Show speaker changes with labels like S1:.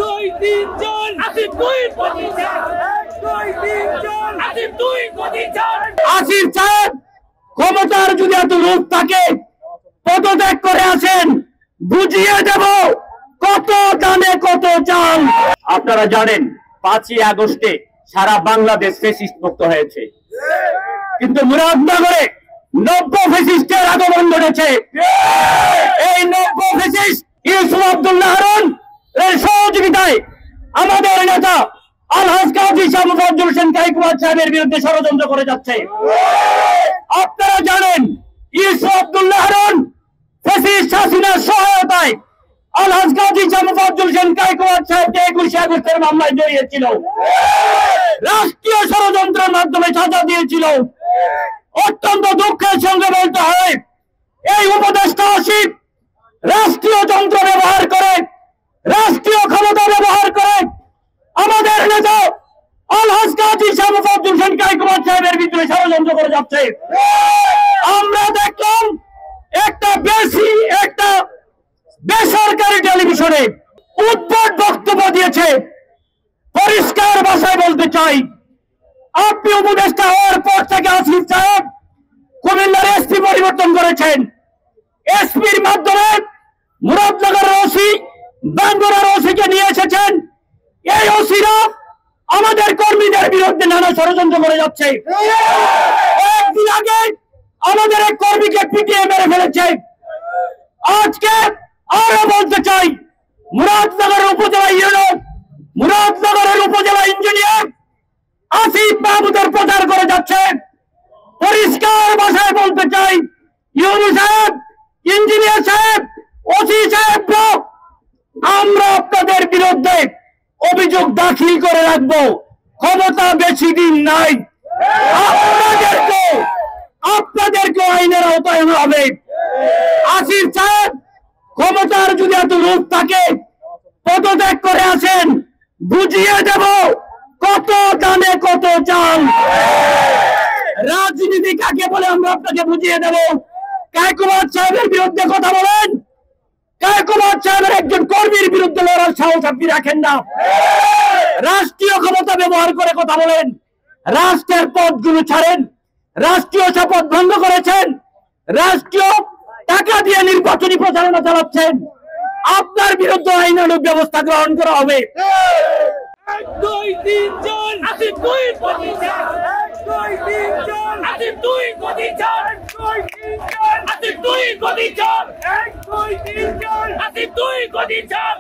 S1: দুই তিনজন আসিফ দুই প্রতিষ্ঠান, এক দুই তিনজন আসিফ দুই প্রতিষ্ঠান।
S2: আসিফ সাহেব ক্ষমতার যদি এত রূপ থাকে পদত্যাগ করে আসেন, বুঝিয়ে দেব কত দামে কত চাল। আপনারা জানেন 5ই আগস্টে সারা বাংলাদেশ ফ্যাসিস্ট মুক্ত হয়েছে, কিন্তু মুরাদনগরে নব্য ফ্যাসিস্টের আগমন ঘটেছে। এই নব্য ফ্যাসিস্ট ইউসুফ আব্দুল্লাহ হারুন এর সহযোগিতায় আমাদের নেতা আলহাজ কাজী শাহ মুফাজ্জল হোসেন কাইকুয়াত সাহেবের বিরুদ্ধে ষড়যন্ত্র করে যাচ্ছে। আপনারা জানেন ইউসুফ আব্দুল্লাহ হারুন ফ্যাসিস্ট হাসিনার সহায়তায় আলহাজ কাজী শাহ মুফাজ্জল হোসেন কাইকুয়াত সাহেবকে 21 আগস্টের মামলায় জড়িয়েছিল, রাষ্ট্রীয় ষড়যন্ত্রের মাধ্যমে সাজা দিয়েছিল। অত্যন্ত দুঃখের সঙ্গে বলতে হয় এই উপদেষ্টা আসিফ রাষ্ট্রীয় যন্ত্র ব্যবহার করে, রাষ্ট্রীয় ক্ষমতা ব্যবহার করে আমাদের নেতা আলহাজ কাজী শাহ মুফাজ্জল হোসেন কাইকুয়াত সাহেবের বিরুদ্ধে ষড়যন্ত্র করে যাচ্ছে। আমরা দেখলাম একটা বেসরকারি টেলিভিশনে উদ্ভট বক্তব্য দিয়েছে। পরিষ্কার ভাষায় বলতে চাই, আপনি উপদেষ্টা হওয়ার পর থেকে আসিফ সাহেব কুমিল্লার এসপি পরিবর্তন করেছেন। এসপির মাধ্যমে মুরাদনগরের ওসি, বাঙ্গুরার ওসিকে নিয়ে এসেছেন। এই ওসিরা আমাদের কর্মীদের বিরুদ্ধে নানা ষড়যন্ত্র করে যাচ্ছে। একদিন আগে আমাদের এক কর্মীকে পিটিয়ে মেরে ফেলেছে। আজকে আরো বলতে চাই, মুরাদনগরের উপজেলা ইঞ্জিনিয়ার আসিফ মাহমুদের প্রচার করে যাচ্ছে। পরিষ্কার ভাষায় বলতে চাই, ইউনূস সাহেব, ইঞ্জিনিয়ার সাহেব, ওসি সাহেব, আমরা আপনাদের বিরুদ্ধে অভিযোগ দাখিল করে রাখবো। ক্ষমতা বেশি দিন নাই, আপনাদেরকে আইনের আওতায় হবে। আসিফ সাহেব ক্ষমতার যদি এত রূপ থাকে পদত্যাগ করে আসেন, বুঝিয়ে দেব কত দামে কত চাল। রাজনীতি কাকে বলে আমরা আপনাকে বুঝিয়ে দেব। কাইকুয়াত সাহেবের বিরুদ্ধে কথা বলেন, কাইকুয়াত সাহেবের একজন কর্মীর বিরুদ্ধে লড়ার সাহস আপনি রাখেন না। রাষ্ট্রীয় ক্ষমতা ব্যবহার করে কথা বলেন, রাষ্ট্রের পদগুলো ছাড়েন, রাষ্ট্রীয় শপথ ভঙ্গ করেছেন, রাষ্ট্রীয় টাকা দিয়ে নির্বাচনী প্রচারণা চালাচ্ছেন। আপনার বিরুদ্ধে আইনানুগ ব্যবস্থা গ্রহণ করা হবে।
S1: এক দুই তিনজন আসিফ দুই প্রতিষ্ঠান, এক দুই তিনজন আসিফ দুই প্রতিষ্ঠান, আসিফ দুই প্রতিষ্ঠান, এক দুই তিনজন আসিফ দুই প্রতিষ্ঠান।